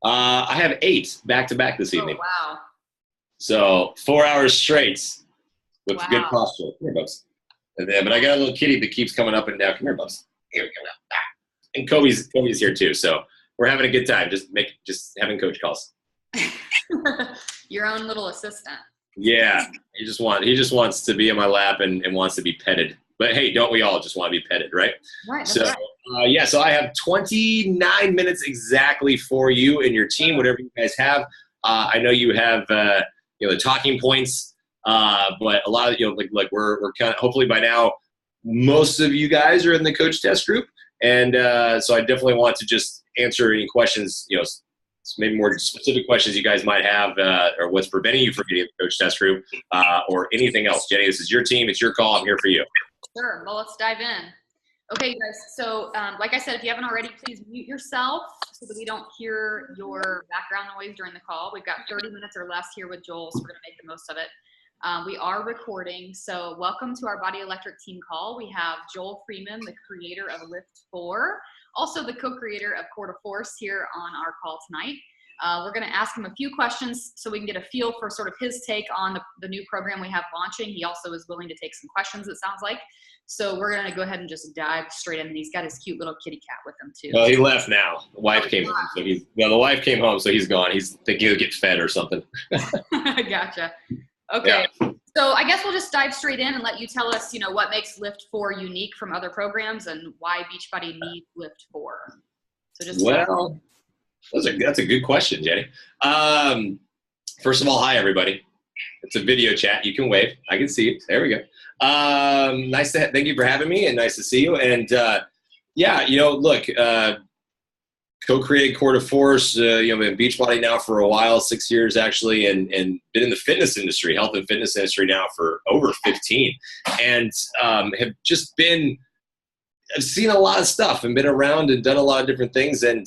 I have 8 back-to-back this evening. Oh, wow. So 4 hours straight with Wow. good posture. Come here, Bubs. And then, but I got a little kitty that keeps coming up and down. Come here, Bubs. Here we go. And Kobe's here too. So we're having a good time. Just having coach calls. Your own little assistant. Yeah. He just wants to be in my lap and wants to be petted. But hey, don't we all just want to be petted, right? Right. So yeah, so I have 29 minutes exactly for you and your team, whatever you guys have. I know you have the talking points, but a lot of like we're kind of, hopefully by now most of you guys are in the coach test group, and so I definitely want to just answer any questions, maybe more specific questions you guys might have, or what's preventing you from getting the coach test group, or anything else. Jenny, this is your team, it's your call. I'm here for you. Sure. Well, let's dive in. Okay, you guys. So, like I said, if you haven't already, please mute yourself so that we don't hear your background noise during the call. We've got 30 minutes or less here with Joel, so we're going to make the most of it. We are recording, so welcome to our Body Electric team call. We have Joel Freeman, the creator of LIIFT4, also the co-creator of Core to Force, here on our call tonight. We're going to ask him a few questions so we can get a feel for sort of his take on the new program we have launching. He also is willing to take some questions, it sounds like. So we're going to go ahead and just dive straight in. And he's got his cute little kitty cat with him too. Well, he left now. The wife came home, so the wife came home, so he's gone. He's thinking he'll get fed or something. Gotcha. Okay. Yeah. So I guess we'll just dive straight in and let you tell us, what makes LIIFT4 unique from other programs and why Beachbody needs LIIFT4. So just that's a good question, Jenny. First of all, hi everybody. It's a video chat. You can wave. I can see you. There we go. Thank you for having me, and nice to see you. And yeah, look, co-created Core to Force. Been in Beachbody now for a while, 6 years actually, and been in the fitness industry, health and fitness industry now for over 15, and I've seen a lot of stuff and been around and done a lot of different things. And,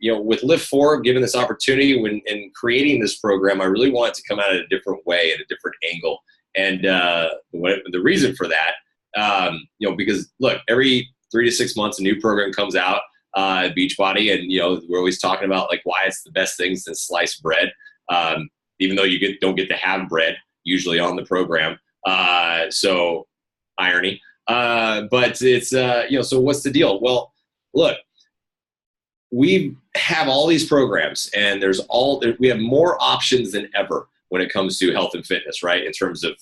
with LIIFT4, given this opportunity in creating this program, I really wanted to come at it a different way, at a different angle. And the reason for that, because look, every 3 to 6 months, a new program comes out at Beachbody. And, we're always talking about like why it's the best thing since sliced bread, even though you don't get to have bread usually on the program. So irony. But it's, so what's the deal? Well, look, we have all these programs, and we have more options than ever when it comes to health and fitness, right? In terms of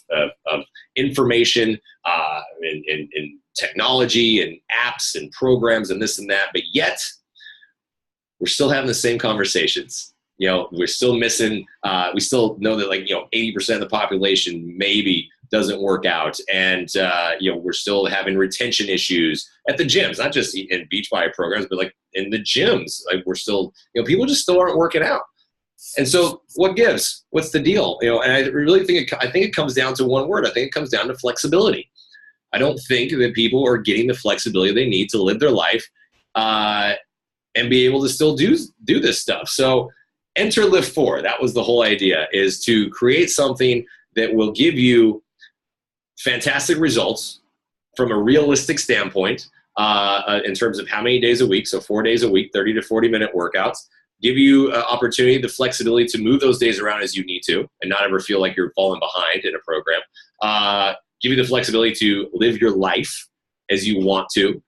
information, and technology and apps and programs and this and that, but yet we're still having the same conversations. We're still missing, we still know that 80% of the population maybe doesn't work out. And, we're still having retention issues at the gyms, not just in Beachbody programs, but like in the gyms. Like we're still, people just still aren't working out. And so what gives? What's the deal? And I really think it comes down to one word. I think it comes down to flexibility. I don't think that people are getting the flexibility they need to live their life, and be able to still do this stuff. So enter LIIFT4. That was the whole idea, is to create something that will give you fantastic results from a realistic standpoint, in terms of how many days a week. So 4 days a week, 30 to 40 minute workouts, give you opportunity, the flexibility to move those days around as you need to, and not ever feel like you're falling behind in a program. Give you the flexibility to live your life as you want to.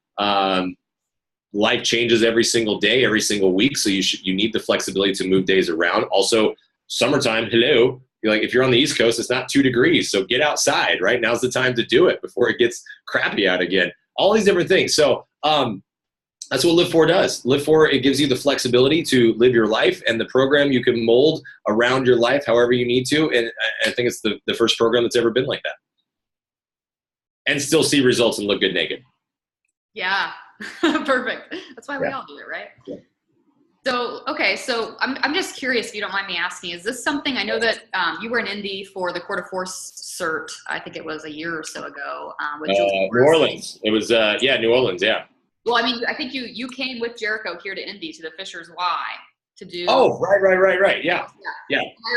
Life changes every single day, every single week. So you need the flexibility to move days around. Also, summertime, hello. If you're on the East Coast, it's not 2 degrees. So get outside, right? Now's the time to do it before it gets crappy out again. All these different things. So that's what LIIFT4 does. LIIFT4, it gives you the flexibility to live your life, and the program you can mold around your life however you need to. And I think it's the first program that's ever been like that. And still see results and look good naked. Yeah, perfect. That's why we all do it, right? Yeah. So, okay, so I'm just curious, if you don't mind me asking, is this something, I know that you were in Indy for the Core to Force cert, I think it was a year or so ago. With New Orleans. It was, New Orleans, yeah. Well, I mean, I think you came with Jericho here to Indy, to the Fisher's Y, to do. Oh, right. Yeah.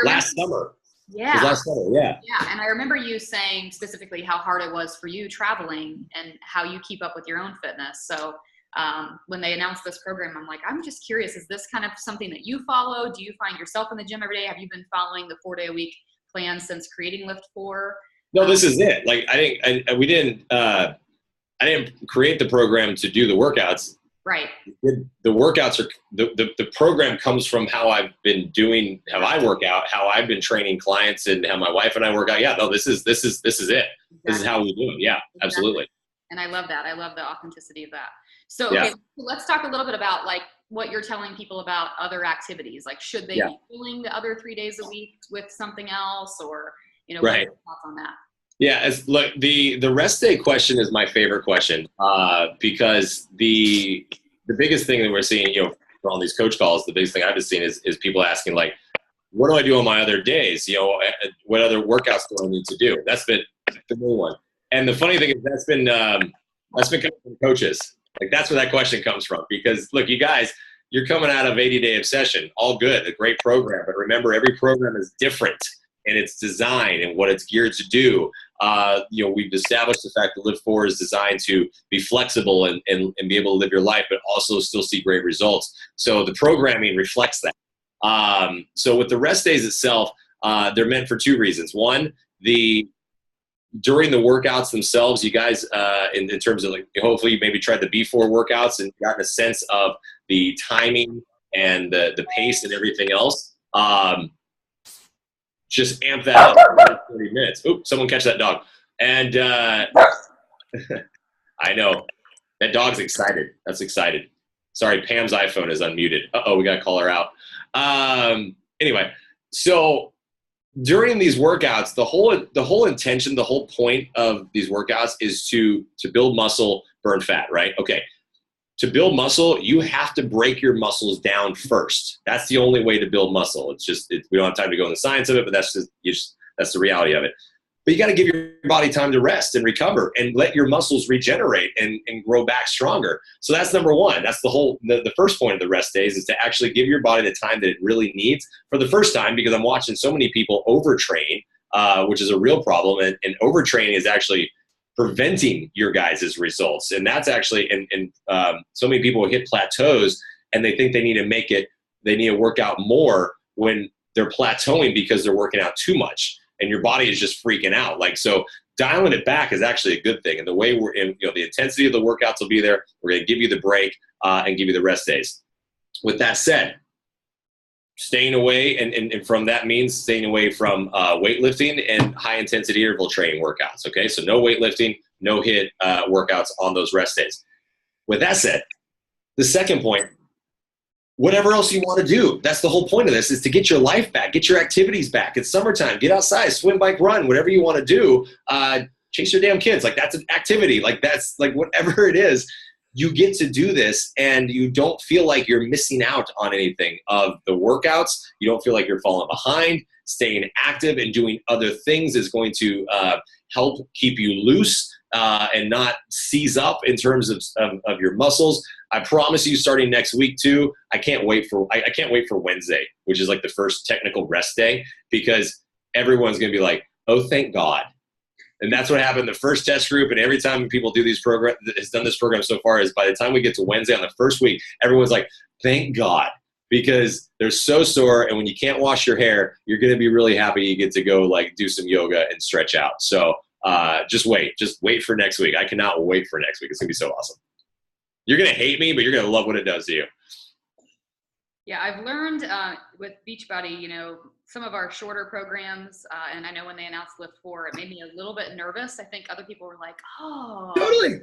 Last summer. Yeah. It was last summer, yeah. Yeah, and I remember you saying specifically how hard it was for you traveling and how you keep up with your own fitness. So when they announced this program, I'm like, I'm just curious, is this kind of something that you follow? Do you find yourself in the gym every day? Have you been following the 4-day-a-week plan since creating LIIFT4? No, this is it. Like, I didn't create the program to do the workouts. Right. The workouts are the program comes from how I've been doing, how I work out, how I've been training clients, and how my wife and I work out. Yeah, no, this is it. Exactly. This is how we do it. Yeah, exactly. Absolutely. And I love that. I love the authenticity of that. So, okay, so let's talk a little bit about like what you're telling people about other activities. Like, should they be doing the other 3 days a week with something else, or, what are your thoughts on that? Yeah, look, the rest day question is my favorite question, because the biggest thing that we're seeing, for all these coach calls, the biggest thing I've been seeing is people asking, like, what do I do on my other days? What other workouts do I need to do? That's been the main one. And the funny thing is that's been coming from coaches. Like, that's where that question comes from, because look, you guys, you're coming out of 80-day obsession, all good, a great program, but remember, every program is different in its design and what it's geared to do. We've established the fact that LIIFT4 is designed to be flexible and be able to live your life, but also still see great results. So the programming reflects that. So with the rest days itself, they're meant for two reasons. One, during the workouts themselves, you guys, in terms of, like, hopefully you maybe tried the before workouts and gotten a sense of the timing and the pace and everything else. Just amp that up for 30 minutes. Oops, someone catch that dog. And I know. That dog's excited. That's excited. Sorry, Pam's iPhone is unmuted. Uh-oh, we got to call her out. Anyway, so during these workouts, the whole intention, the whole point of these workouts is to build muscle, burn fat, right? Okay. To build muscle, you have to break your muscles down first. That's the only way to build muscle. We don't have time to go into the science of it, but that's the reality of it. But you got to give your body time to rest and recover and let your muscles regenerate and grow back stronger. So that's number one. That's the first point of the rest days, is to actually give your body the time that it really needs for the first time, because I'm watching so many people overtrain, which is a real problem. And overtraining is actually preventing your guys' results. And that's actually, and so many people hit plateaus and they think they need to work out more when they're plateauing because they're working out too much and your body is just freaking out. Like, so dialing it back is actually a good thing. And the way we're in, the intensity of the workouts will be there. We're going to give you the break and give you the rest days. With that said, staying away, and from that means staying away from weightlifting and high intensity interval training workouts. Okay, so no weightlifting, no HIIT workouts on those rest days. With that said, the second point, whatever else you want to do, that's the whole point of this, is to get your life back, get your activities back. It's summertime, get outside, swim, bike, run, whatever you want to do. Chase your damn kids, like, that's an activity, like, that's like, whatever it is. You get to do this and you don't feel like you're missing out on anything of the workouts. You don't feel like you're falling behind. Staying active and doing other things is going to help keep you loose and not seize up in terms of your muscles. I promise you, starting next week too, I can't wait for Wednesday, which is like the first technical rest day, because everyone's going to be like, oh, thank God. And that's what happened in the first test group. And every time people do these programs, has done this program so far, is by the time we get to Wednesday on the first week, everyone's like, thank God, because they're so sore. And when you can't wash your hair, you're going to be really happy you get to go, like, do some yoga and stretch out. So just wait for next week. I cannot wait for next week. It's going to be so awesome. You're going to hate me, but you're going to love what it does to you. Yeah, I've learned with Beachbody, some of our shorter programs, and I know when they announced LIIFT4, it made me a little bit nervous. I think other people were like, oh. Totally.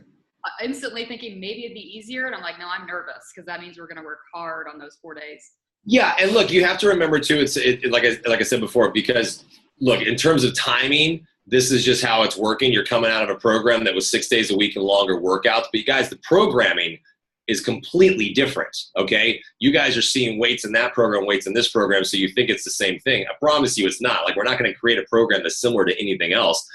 Instantly thinking maybe it'd be easier. And I'm like, no, I'm nervous, because that means we're going to work hard on those 4 days. Yeah, and look, you have to remember too, like I said before, because look, in terms of timing, this is just how it's working. You're coming out of a program that was 6 days a week and longer workouts. But you guys, the programming is completely different, okay? You guys are seeing weights in that program, weights in this program, so you think it's the same thing. I promise you it's not. Like, we're not going to create a program that's similar to anything else.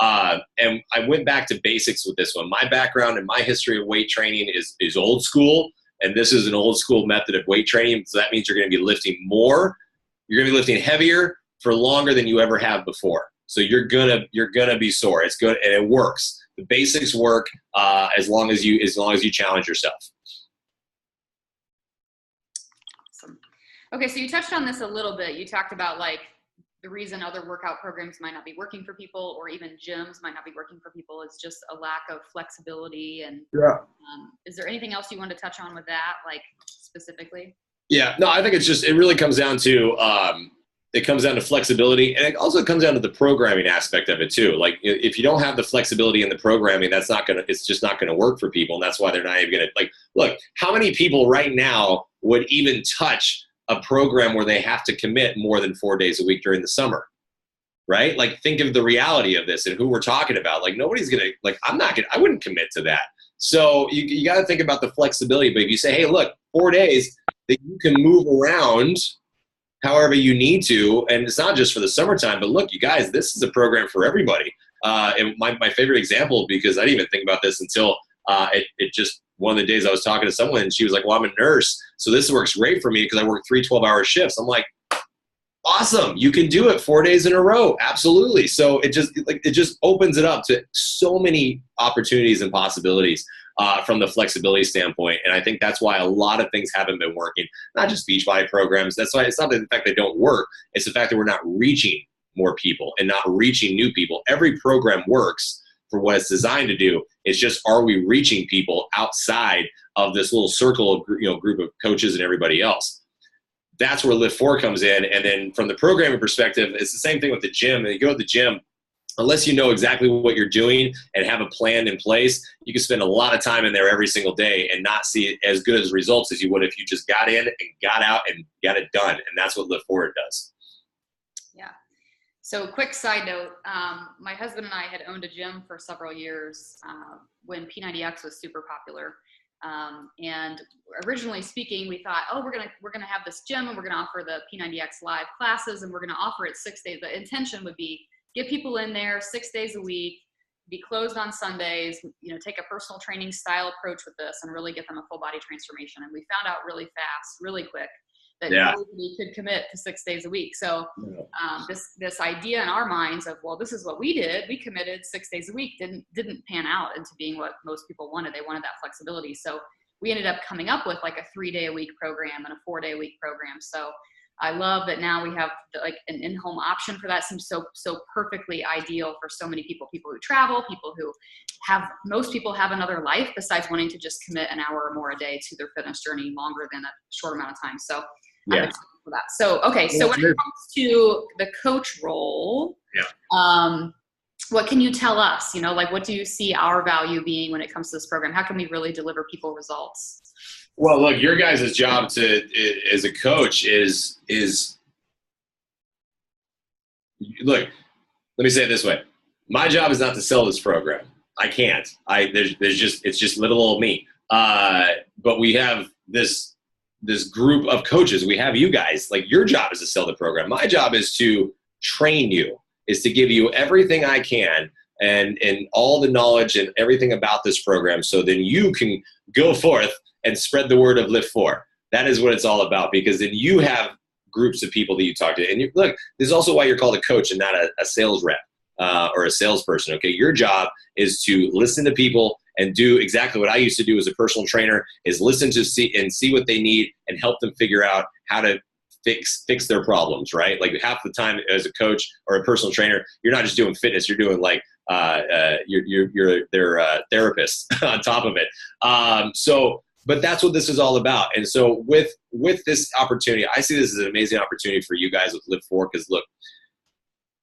And I went back to basics with this one. My background and my history of weight training is old school, and this is an old school method of weight training. So that means you're going to be lifting more. You're going to be lifting heavier for longer than you ever have before. So you're gonna be sore. It's good, and it works. The basics work as long as you challenge yourself. Awesome. Okay, so you touched on this a little bit. You talked about like the reason other workout programs might not be working for people, or even gyms might not be working for people, is just a lack of flexibility. And is there anything else you want to touch on with that, like specifically? Yeah, no, I think it really comes down to flexibility, and it also comes down to the programming aspect of it too. Like if you don't have the flexibility in the programming, it's just not gonna work for people, and that's why they're not even gonna, like, look, how many people right now would even touch a program where they have to commit more than 4 days a week during the summer, right? Like, think of the reality of this and who we're talking about. Like, nobody's gonna, like, I wouldn't commit to that. So you got to think about the flexibility. But if you say, hey, look, 4 days that you can move around however you need to, and it's not just for the summertime, but look, you guys, this is a program for everybody. And my favorite example, because I didn't even think about this until it just, one of the days I was talking to someone and she was like, well, I'm a nurse, so this works great for me because I work 3 12-hour shifts. I'm like, awesome, you can do it 4 days in a row. Absolutely. So it just opens it up to so many opportunities and possibilities from the flexibility standpoint. And I think that's why a lot of things haven't been working, not just Beachbody programs. That's why it's not the fact they don't work. It's the fact that we're not reaching more people and not reaching new people. Every program works for what it's designed to do. It's just, are we reaching people outside of this little circle of group of coaches and everybody else? That's where LIIFT4 comes in. And then from the programming perspective, it's the same thing with the gym. And you go to the gym, unless you know exactly what you're doing and have a plan in place, you can spend a lot of time in there every single day and not see as good as results as you would if you just got in and got out and got it done. And that's what LIIFT4 does. Yeah. So quick side note, my husband and I had owned a gym for several years when P90X was super popular. And originally speaking, we thought, oh, we're gonna have this gym and we're gonna offer the P90X live classes and we're gonna offer it 6 days. The intention would be get people in there 6 days a week, be closed on Sundays, take a personal training style approach with this and really get them a full body transformation. And we found out really fast, really quick, that nobody could commit to 6 days a week. So this idea in our minds of, well, this is what we did. We committed 6 days a week, didn't pan out into being what most people wanted. They wanted that flexibility. So we ended up coming up with like a 3-day-a-week program and a 4-day-a-week program. So I love that now we have like an in-home option for that. Seems so perfectly ideal for so many people who travel, most people have another life besides wanting to just commit an hour or more a day to their fitness journey longer than a short amount of time. So I'm excited for that. So, okay. So when it comes to the coach role, what can you tell us? Like, what do you see our value being when it comes to this program? How can we really deliver people results? Well, look, your guys' job as a coach is look, let me say it this way. My job is not to sell this program. I can't. It's just little old me. But we have this group of coaches. We have you guys. Like, your job is to sell the program. My job is to train you, is to give you everything I can and all the knowledge and everything about this program, so then you can go forth and spread the word of LIIFT4. That is what it's all about, because then you have groups of people that you talk to. And look, this is also why you're called a coach and not a sales rep or a salesperson, okay? Your job is to listen to people and do exactly what I used to do as a personal trainer, is listen to see what they need and help them figure out how to fix their problems, right? Like, half the time as a coach or a personal trainer, you're not just doing fitness, you're doing like, you're their therapist on top of it. But that's what this is all about. And so with this opportunity, I see this as an amazing opportunity for you guys with LIIFT4, because look,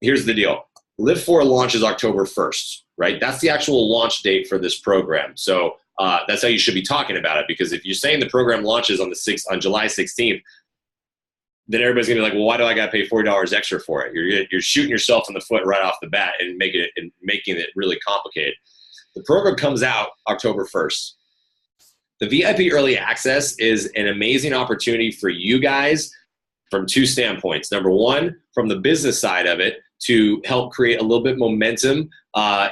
here's the deal. LIIFT4 launches October 1st, right? That's the actual launch date for this program. So that's how you should be talking about it, because if you're saying the program launches on July 16th, then everybody's gonna be like, well, why do I gotta pay $40 extra for it? You're shooting yourself in the foot right off the bat and making it really complicated. The program comes out October 1st. The VIP Early Access is an amazing opportunity for you guys from 2 standpoints. Number one, from the business side of it, to help create a little bit momentum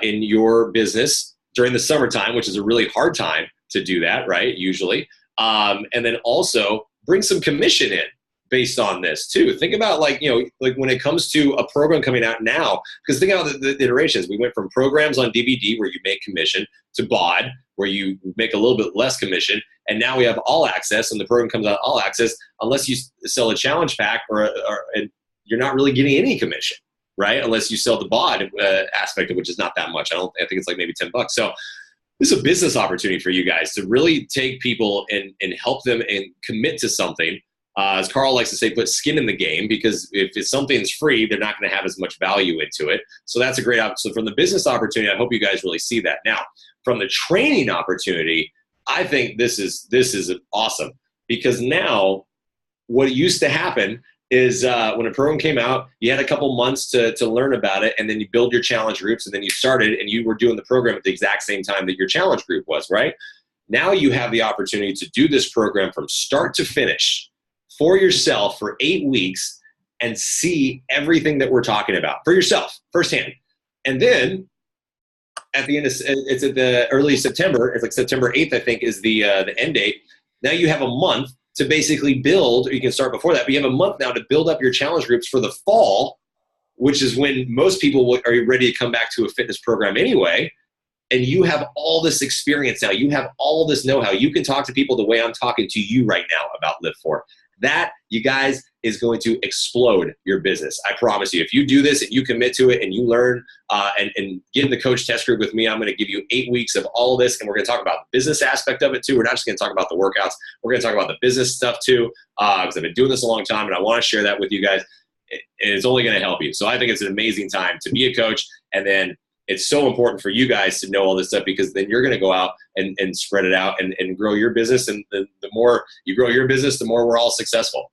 in your business during the summertime, which is a really hard time to do that, right, usually. And then also bring some commission in. based on this too. Think about like when it comes to a program coming out now, because think about the iterations. We went from programs on DVD where you make commission to BOD where you make a little bit less commission, and now we have all access, and the program comes out all access unless you sell a challenge pack and you're not really getting any commission, right? Unless you sell the BOD aspect of which is not that much. I think it's like maybe $10. So this is a business opportunity for you guys to really take people and help them and commit to something. As Carl likes to say, put skin in the game, because if something's free, they're not going to have as much value into it. So that's a great option. So from the business opportunity, I hope you guys really see that. Now, from the training opportunity, I think this is awesome, because now what used to happen is when a program came out, you had a couple months to learn about it, and then you build your challenge groups, and then you started and you were doing the program at the exact same time that your challenge group was, right? Now you have the opportunity to do this program from start to finish for yourself for 8 weeks and see everything that we're talking about for yourself firsthand. And then at the end of, it's at the early September, it's like September 8th, I think, is the end date. Now you have a month to basically build, or you can start before that, but you have a month now to build up your challenge groups for the fall, which is when most people are ready to come back to a fitness program anyway. And you have all this experience now. You have all this know-how. You can talk to people the way I'm talking to you right now about LIIFT4. That, you guys, is going to explode your business. I promise you. If you do this and you commit to it and you learn and get in the coach test group with me, I'm going to give you 8 weeks of all of this, and we're going to talk about the business aspect of it too. We're not just going to talk about the workouts. We're going to talk about the business stuff too, because I've been doing this a long time, and I want to share that with you guys. It's only going to help you. So I think it's an amazing time to be a coach, and then it's so important for you guys to know all this stuff, because then you're going to go out and spread it out and grow your business. And the more you grow your business, the more we're all successful.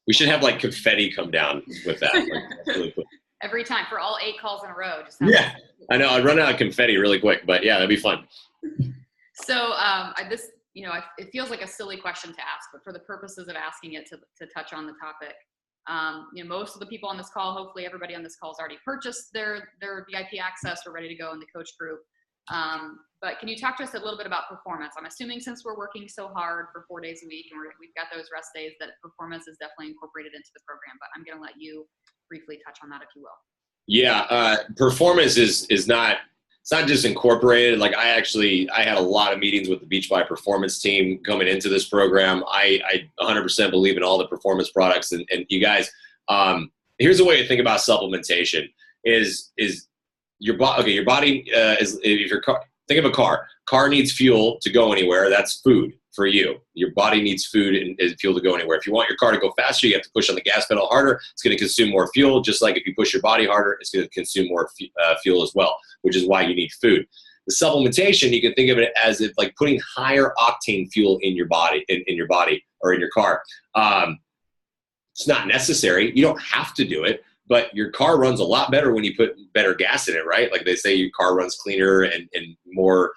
We should have like confetti come down with that. Like, really quick. Every time for all 8 calls in a row. Yeah, I know. I'd run out of confetti really quick, but yeah, that'd be fun. So it feels like a silly question to ask, but for the purposes of asking it to touch on the topic, most of the people on this call, hopefully everybody on this call has already purchased their VIP access. We're ready to go in the coach group. But can you talk to us a little bit about performance? I'm assuming since we're working so hard for 4 days a week and we've got those rest days, that performance is definitely incorporated into the program, but I'm going to let you briefly touch on that if you will. Yeah. Performance is not, it's not just incorporated. Like I had a lot of meetings with the Beachbody performance team coming into this program. I 100% believe in all the performance products, and you guys, here's a way to think about supplementation is your body. Okay. Your body, if your car, think of a car needs fuel to go anywhere. That's food for you. Your body needs food and fuel to go anywhere. If you want your car to go faster, you have to push on the gas pedal harder. It's going to consume more fuel. Just like if you push your body harder, it's going to consume more fuel as well, which is why you need food. The supplementation, you can think of it as if like putting higher octane fuel in your body, in your body or in your car. It's not necessary. You don't have to do it, but your car runs a lot better when you put better gas in it, right? Like they say, your car runs cleaner and more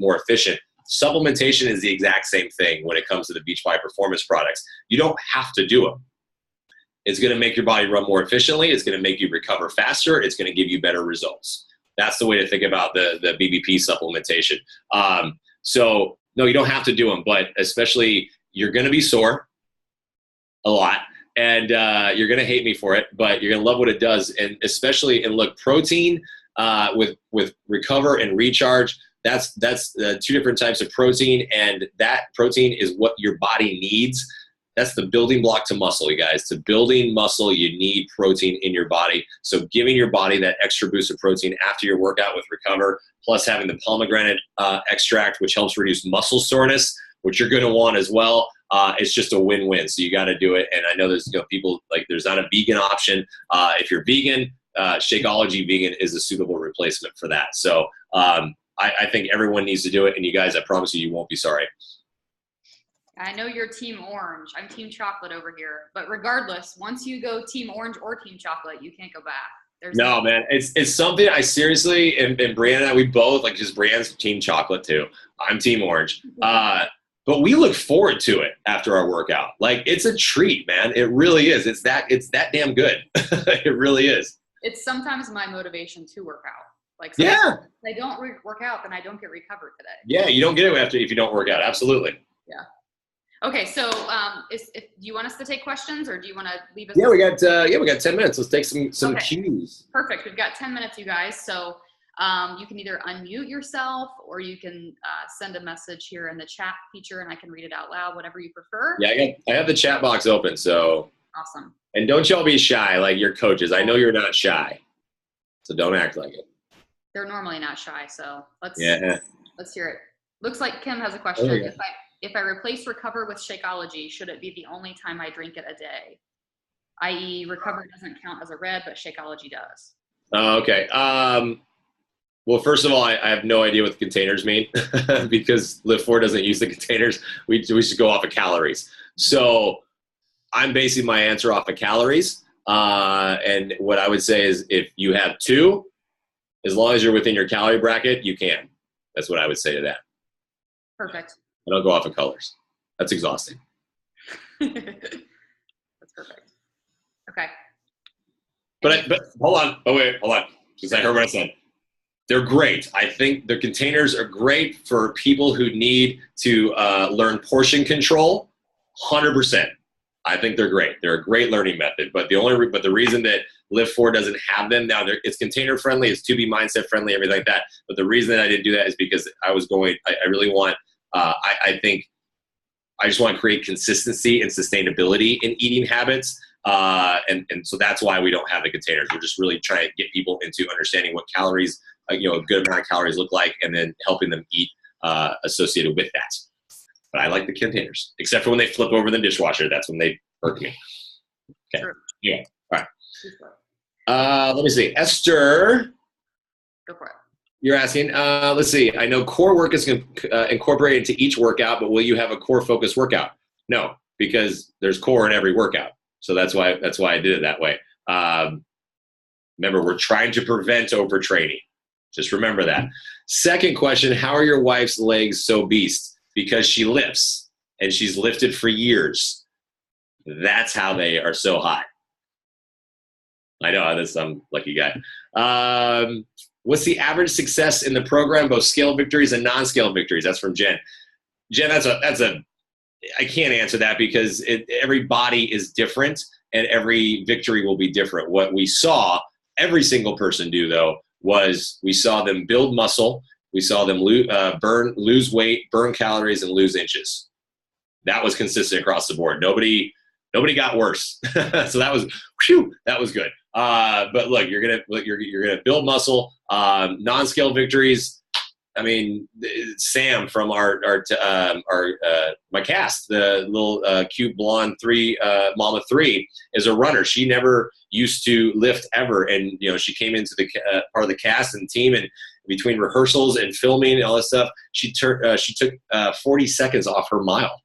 efficient. Supplementation is the exact same thing when it comes to the Beachbody performance products. You don't have to do them. It's going to make your body run more efficiently. It's going to make you recover faster. It's going to give you better results. That's the way to think about the BBP supplementation. So no, you don't have to do them, but especially you're going to be sore a lot, and you're going to hate me for it, but you're going to love what it does. And especially, and look, protein with recover and recharge, that's 2 different types of protein, and that protein is what your body needs. That's the building block to muscle, you guys. To building muscle, you need protein in your body. So giving your body that extra boost of protein after your workout with recover, plus having the pomegranate extract, which helps reduce muscle soreness, which you're going to want as well. It's just a win-win. So you got to do it. And I know there's people like there's not a vegan option. If you're vegan, Shakeology Vegan is a suitable replacement for that. So I think everyone needs to do it. And you guys, I promise you won't be sorry. I know you're Team Orange. I'm Team Chocolate over here. But regardless, once you go Team Orange or Team Chocolate, you can't go back. No, man. It's something I seriously, and Brianna and I, we both, like, just Brianna's Team Chocolate too. I'm Team Orange. But we look forward to it after our workout. Like, it's a treat, man. It really is. It's that damn good. It really is. It's sometimes my motivation to work out. Like, yeah. If I don't work out, then I don't get recovered today. Yeah, you don't get it if you don't work out. Absolutely. Yeah. Okay, so do you want us to take questions, or do you want to leave us? Yeah, we got 10 minutes. Let's take some Okay. cues. Perfect. We've got 10 minutes, you guys. So you can either unmute yourself, or you can send a message here in the chat feature, and I can read it out loud, whatever you prefer. Yeah, I have the chat box open, so. Awesome. And don't y'all be shy like your coaches. I know you're not shy, so don't act like it. They're normally not shy, so let's hear it. Looks like Kim has a question. Oh, yeah. If I replace Recover with Shakeology, should it be the only time I drink it a day? I.e., Recover doesn't count as a red, but Shakeology does. Oh, okay. Well, first of all, I have no idea what the containers mean because LIIFT4 doesn't use the containers. We should go off of calories. So I'm basing my answer off of calories. And what I would say is if you have 2, as long as you're within your calorie bracket, you can. That's what I would say to that. Perfect. I don't go off of colors. That's exhausting. That's perfect. Okay. But hold on. Oh, wait, hold on. Because I heard what I said. They're great. I think the containers are great for people who need to learn portion control. 100%. I think they're great. They're a great learning method. But the reason that LIIFT4 doesn't have them now, it's container friendly, it's 2B mindset friendly, everything like that. But the reason that I didn't do that is because I really want. I think I just want to create consistency and sustainability in eating habits. And so that's why we don't have the containers. We're just really trying to get people into understanding what calories, a good amount of calories look like, and then helping them eat associated with that. But I like the containers, except for when they flip over the dishwasher. That's when they irk me. Okay. Sure. Yeah. All right. Let me see. Esther. Go for it. You're asking, let's see. I know core work is incorporated into each workout, but will you have a core focused workout? No, because there's core in every workout. So that's why I did it that way. Remember, we're trying to prevent overtraining. Just remember that. Second question, how are your wife's legs so beast? Because she lifts, and she's lifted for years. That's how they are so hot. I know, I'm a lucky guy. What's the average success in the program, both scale victories and non-scale victories? That's from Jen. Jen, I can't answer that because every body is different, and every victory will be different. What we saw every single person do, though, was we saw them build muscle. We saw them lose weight, burn calories, and lose inches. That was consistent across the board. Nobody got worse. So that was good. But look, you're gonna build muscle. Non-scale victories. I mean, Sam from my cast, the little cute blonde Mama 3, is a runner. She never used to lift ever, and she came into the part of the cast and team, and between rehearsals and filming and all this stuff, she took 40 seconds off her mile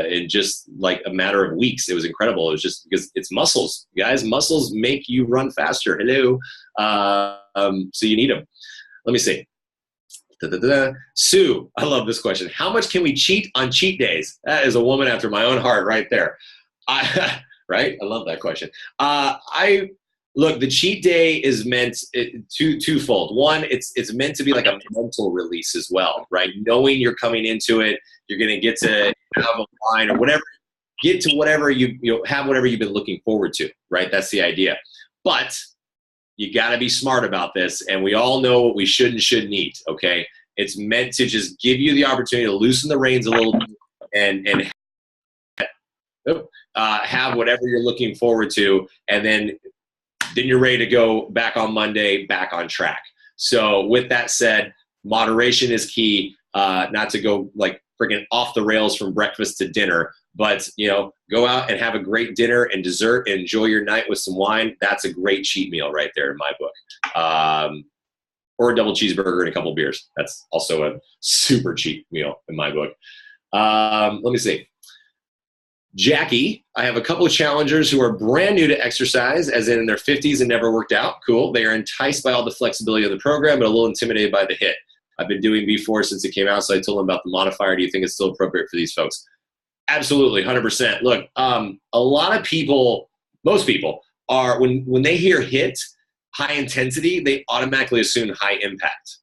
in just like a matter of weeks. It was incredible. It was just because it's muscles, guys. Muscles make you run faster. Hello. So you need them. Let me see. Sue, I love this question. How much can we cheat on cheat days? That is a woman after my own heart right there. Right? I love that question. Look, the cheat day is meant twofold. One, it's meant to be like a mental release as well, right? Knowing you're coming into it, you're going to get to have a line or whatever, get to whatever have whatever you've been looking forward to, right? That's the idea. But you got to be smart about this, and we all know what we should and shouldn't eat, okay? It's meant to just give you the opportunity to loosen the reins a little bit and have whatever you're looking forward to, and then you're ready to go back on Monday, back on track. So with that said, moderation is key, not to go like freaking off the rails from breakfast to dinner, but go out and have a great dinner and dessert and enjoy your night with some wine. That's a great cheat meal right there in my book. Or a double cheeseburger and a couple beers. That's also a super cheat meal in my book. Let me see. Jackie, I have a couple of challengers who are brand new to exercise, as in their 50s and never worked out. Cool. They are enticed by all the flexibility of the program, but a little intimidated by the HIIT. I've been doing V4 since it came out, so I told them about the modifier. Do you think it's still appropriate for these folks? Absolutely, 100%. Look, a lot of people, most people, are when they hear HIIT, high intensity, they automatically assume high impact.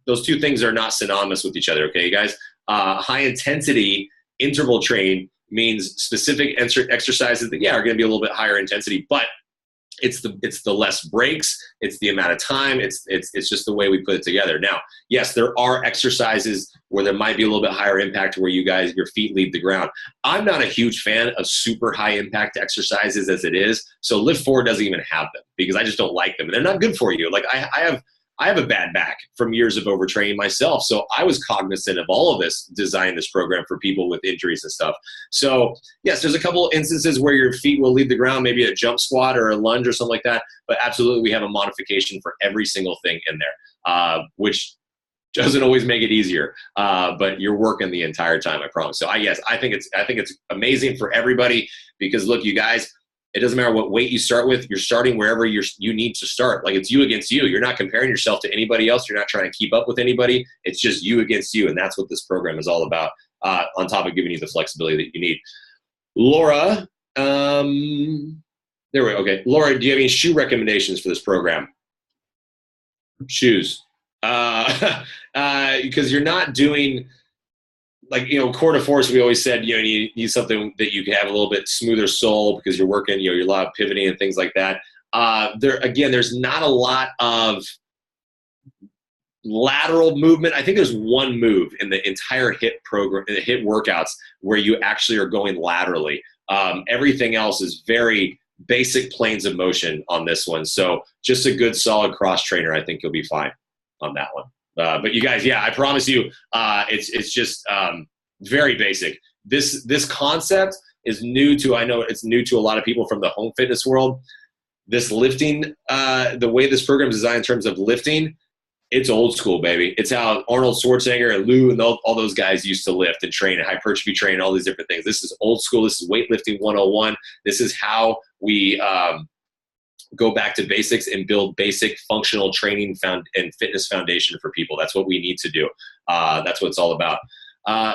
Those two things are not synonymous with each other, okay, you guys? High intensity Interval train means specific exercises that, yeah, are going to be a little bit higher intensity, but it's the less breaks, it's the amount of time, it's just the way we put it together. Now, yes, there are exercises where there might be a little bit higher impact where your feet leave the ground. I'm not a huge fan of super high impact exercises as it is, so LIIFT4 doesn't even have them because I just don't like them, and they're not good for you. Like I have a bad back from years of overtraining myself. So I was cognizant of all of this, designing this program for people with injuries and stuff. So yes, there's a couple instances where your feet will leave the ground, maybe a jump squat or a lunge or something like that. But absolutely, we have a modification for every single thing in there, which doesn't always make it easier, but you're working the entire time, I promise. So I think it's amazing for everybody because look, you guys, it doesn't matter what weight you start with. You're starting wherever you need to start. Like it's you against you. You're not comparing yourself to anybody else. You're not trying to keep up with anybody. It's just you against you, and that's what this program is all about. On top of giving you the flexibility that you need. Laura, there we go. Okay, Laura, do you have any shoe recommendations for this program? Shoes, because you're not doing. Like, core de force, we always said, you need something that you can have a little bit smoother sole because you're working, you're a lot of pivoting and things like that. There's not a lot of lateral movement. I think there's one move in the entire HIIT program, in the HIIT workouts, where you actually are going laterally. Everything else is very basic planes of motion on this one. So just a good solid cross trainer, I think you'll be fine on that one. But you guys, yeah, I promise you, it's just very basic. This concept is new to, I know it's new to a lot of people from the home fitness world. This lifting, the way this program is designed in terms of lifting, it's old school, baby. It's how Arnold Schwarzenegger and Lou and all those guys used to lift and train and hypertrophy train, all these different things. This is old school. This is weightlifting 101. This is how we go back to basics and build basic functional training and fitness foundation for people. That's what we need to do. That's what it's all about.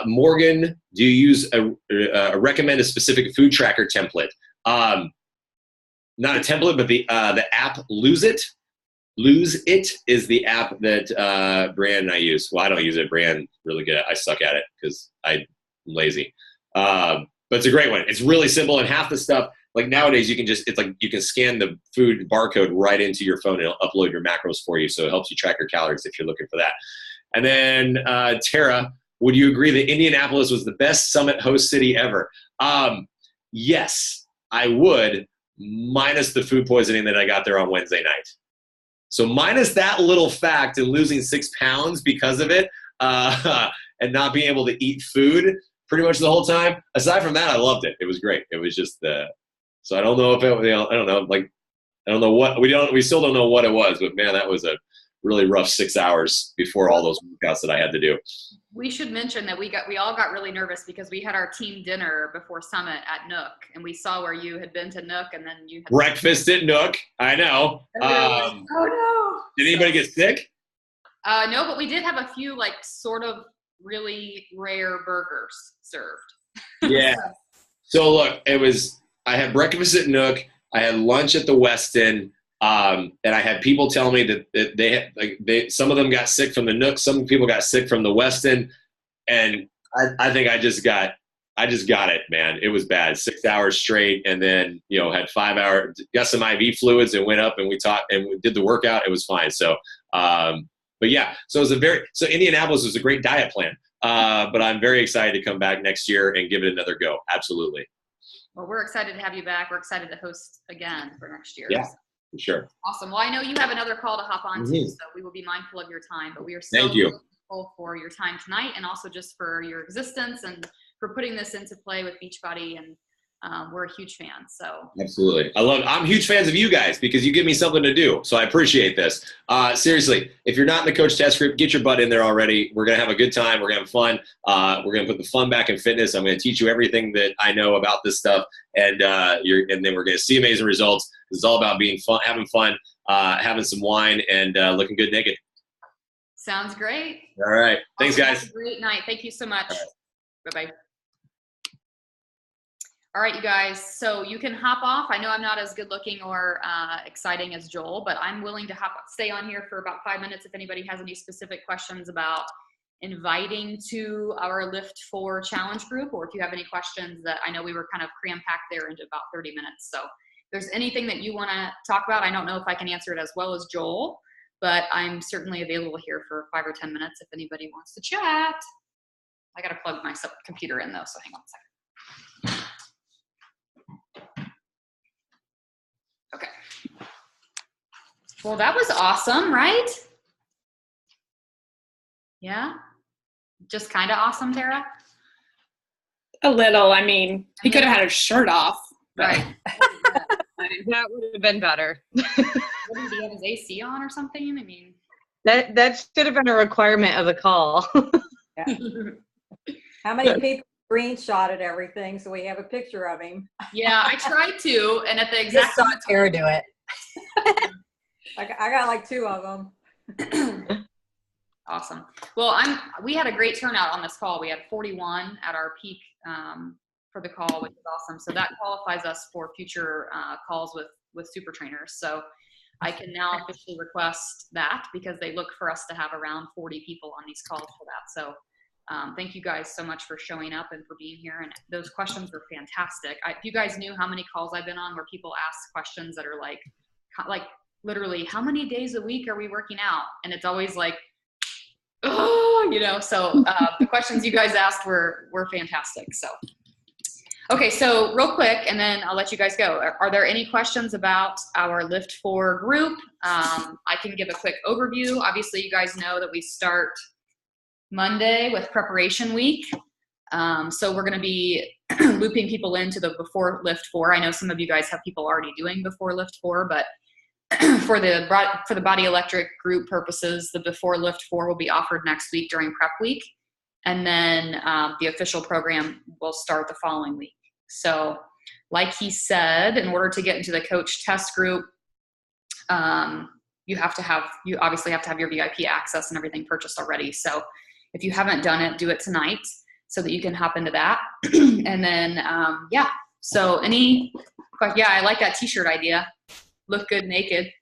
Morgan, do you use recommend a specific food tracker template? Not a template, but the app Lose It. Lose It is the app that Brian and I use. Well, I don't use it. Brian really good at it. I suck at it because I'm lazy. But it's a great one. It's really simple, and half the stuff, like nowadays, you can scan the food barcode right into your phone and it'll upload your macros for you. So it helps you track your calories if you're looking for that. And then Tara, would you agree that Indianapolis was the best summit host city ever? Yes, I would, minus the food poisoning that I got there on Wednesday night. So minus that little fact and losing 6 pounds because of it and not being able to eat food pretty much the whole time. Aside from that, I loved it. It was great. It was just so I don't know if it, I don't know, like, I don't know what, we still don't know what it was, but man, that was a really rough 6 hours before all those workouts that I had to do. We should mention that we all got really nervous because we had our team dinner before Summit at Nook, and we saw where you had been to Nook, and then you had breakfast at Nook. I know. Oh no! Did anybody get sick? No, but we did have a few like sort of really rare burgers served. Yeah. So look, I had breakfast at Nook. I had lunch at the Westin. And I had people tell me that some of them got sick from the Nook. Some people got sick from the Westin. And I think I just got it, man. It was bad. 6 hours straight. And then, had 5 hours, got some IV fluids and went up and we talked and we did the workout. It was fine. So, but yeah, so Indianapolis was a great diet plan. But I'm very excited to come back next year and give it another go. Absolutely. Well, we're excited to have you back. We're excited to host again for next year. Yeah. Sure. Awesome. Well, I know you have another call to hop on to, so we will be mindful of your time, but we are so grateful for your time tonight and also just for your existence and for putting this into play with Beachbody, and we're a huge fan. So absolutely. I'm huge fans of you guys because you give me something to do. So I appreciate this. Seriously, if you're not in the coach test group, get your butt in there already. We're going to have a good time. We're going to have fun. We're going to put the fun back in fitness. I'm going to teach you everything that I know about this stuff. And then we're going to see amazing results. It's all about being fun, having fun, having some wine, and looking good naked. Sounds great. All right. Thanks, guys. Have a great night. Thank you so much. Bye-bye. All right, you guys. So you can hop off. I know I'm not as good looking or exciting as Joel, but I'm willing to stay on here for about 5 minutes if anybody has any specific questions about inviting to our LIIFT4 challenge group, or if you have any questions that I know we were kind of cram-packed there into about 30 minutes. So if there's anything that you want to talk about, I don't know if I can answer it as well as Joel, but I'm certainly available here for 5 or 10 minutes if anybody wants to chat. I got to plug my computer in though, so hang on a second. Okay. Well, that was awesome, right? Yeah? Just kind of awesome, Tara? A little. I mean, he could have had his shirt off. Right. That would have been better. What, did he have his AC on or something? I mean, That should have been a requirement of the call. Yeah. How many people screenshotted everything so we have a picture of him? yeah, I tried to, and at the Just exact saw Tara do it. I got like 2 of them. Awesome. Well, we had a great turnout on this call. We had 41 at our peak for the call, which is awesome. So that qualifies us for future calls with super trainers. So I can now officially request that because they look for us to have around 40 people on these calls for that. So thank you guys so much for showing up and for being here. And those questions were fantastic. If you guys knew how many calls I've been on where people ask questions that are like literally, how many days a week are we working out? And it's always like, oh, so the questions you guys asked were fantastic. So, okay, so real quick, and then I'll let you guys go. Are there any questions about our LIIFT4 group? I can give a quick overview. Obviously, you guys know that we start Monday with preparation week. So we're going to be looping people into the before LIIFT4. I know some of you guys have people already doing before LIIFT4, but for the Body Electric group purposes, the before LIIFT4 will be offered next week during prep week. And then the official program will start the following week. So like he said, in order to get into the coach test group, you obviously have to have your VIP access and everything purchased already. So if you haven't done it, do it tonight so that you can hop into that. And then, yeah. So I like that t-shirt idea. Look good naked.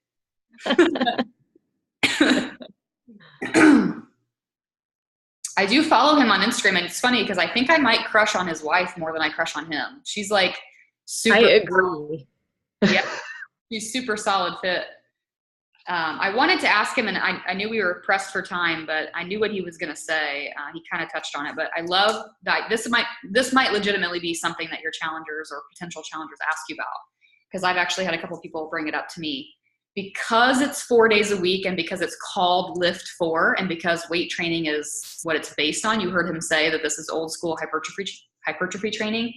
I do follow him on Instagram, and it's funny because I think I might crush on his wife more than I crush on him. She's like super. I agree. Yeah, she's super solid fit. I wanted to ask him, and I knew we were pressed for time, but I knew what he was going to say. He kind of touched on it, but I love that this might legitimately be something that your challengers or potential challengers ask you about, because I've actually had a couple people bring it up to me. Because it's 4 days a week and because it's called LIIFT4 and because weight training is what it's based on, you heard him say that this is old school hypertrophy training.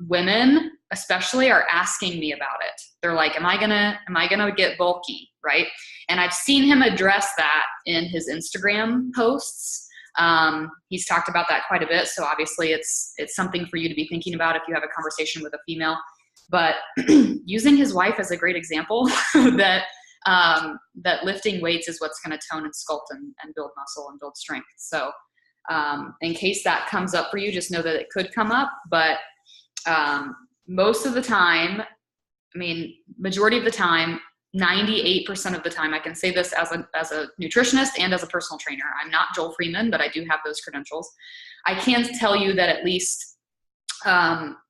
Women especially are asking me about it. They're like, am I gonna get bulky, right? And I've seen him address that in his Instagram posts. He's talked about that quite a bit. So obviously it's something for you to be thinking about if you have a conversation with a female. But using his wife as a great example that lifting weights is what's going to tone and sculpt and build muscle and build strength. So in case that comes up for you, just know that it could come up. But most of the time, majority of the time, 98% of the time, I can say this as a nutritionist and as a personal trainer. I'm not Joel Freeman, but I do have those credentials. I can tell you that at least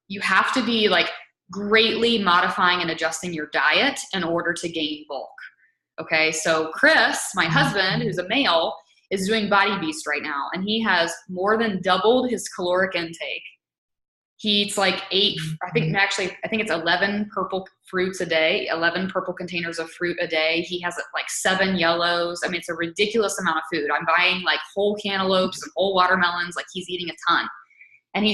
you have to be like greatly modifying and adjusting your diet in order to gain bulk. Okay, so Chris, my husband, who's a male, is doing Body Beast right now, and he has more than doubled his caloric intake. He eats like 8, I think it's 11 purple fruits a day, 11 purple containers of fruit a day. He has like 7 yellows. It's a ridiculous amount of food. I'm buying like whole cantaloupes and whole watermelons. Like, he's eating a ton. And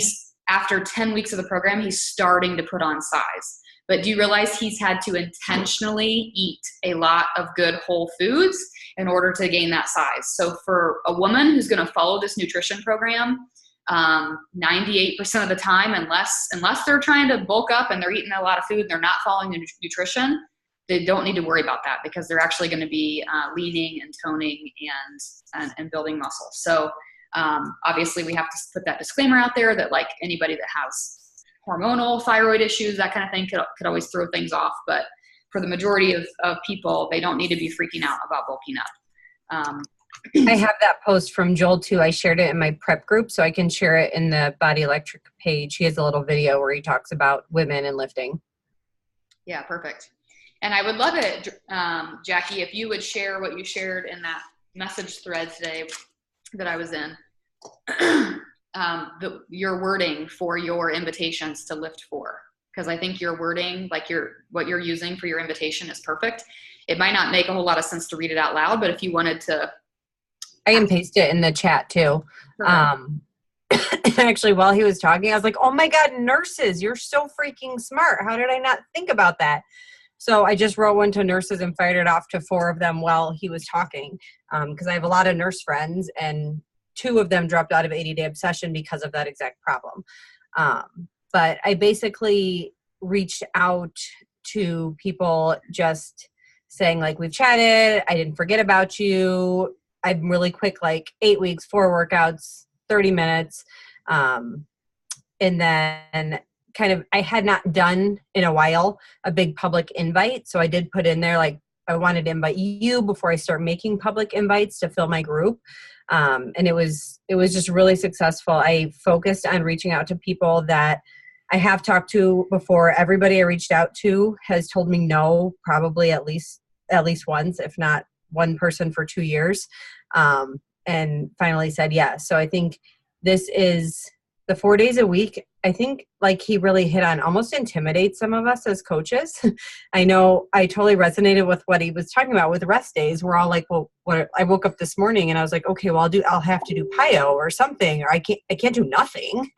after 10 weeks of the program, he's starting to put on size. But do you realize he's had to intentionally eat a lot of good whole foods in order to gain that size? So for a woman who's going to follow this nutrition program, 98% of the time, unless they're trying to bulk up and they're eating a lot of food and they're not following the nutrition, they don't need to worry about that because they're actually going to be leaning and toning and building muscle. So obviously we have to put that disclaimer out there that like anybody that has hormonal thyroid issues, that kind of thing could always throw things off. But for the majority of people, they don't need to be freaking out about bulking up. I have that post from Joel too. I shared it in my prep group, so I can share it in the Body Electric page. He has a little video where he talks about women and lifting. Yeah, perfect. And I would love it, Jackie, if you would share what you shared in that message thread today that I was in, your wording for your invitations to LIIFT4. Because I think your wording, like what you're using for your invitation is perfect. It might not make a whole lot of sense to read it out loud, but if you wanted to. I can paste it in the chat too. Actually, while he was talking, I was like, oh my God, nurses, you're so freaking smart. How did I not think about that? So I just wrote one to nurses and fired it off to 4 of them while he was talking. Because I have a lot of nurse friends, and 2 of them dropped out of 80-day obsession because of that exact problem. But I basically reached out to people just saying, like, we've chatted. I didn't forget about you. I'm really quick, like 8 weeks, 4 workouts, 30 minutes. And then kind of, I had not done in a while a big public invite. So I did put in there, like, I wanted to invite you before I start making public invites to fill my group. And it was just really successful. I focused on reaching out to people that I have talked to before. Everybody I reached out to has told me no, probably at least once, if not one person for 2 years, and finally said yes. So I think this is the 4 days a week. I think, like, he really hit on, almost intimidates some of us as coaches. I know I totally resonated with what he was talking about with rest days. We're all like, well, I woke up this morning and I was like, okay, well, I'll have to do PIO or something, or I can't do nothing.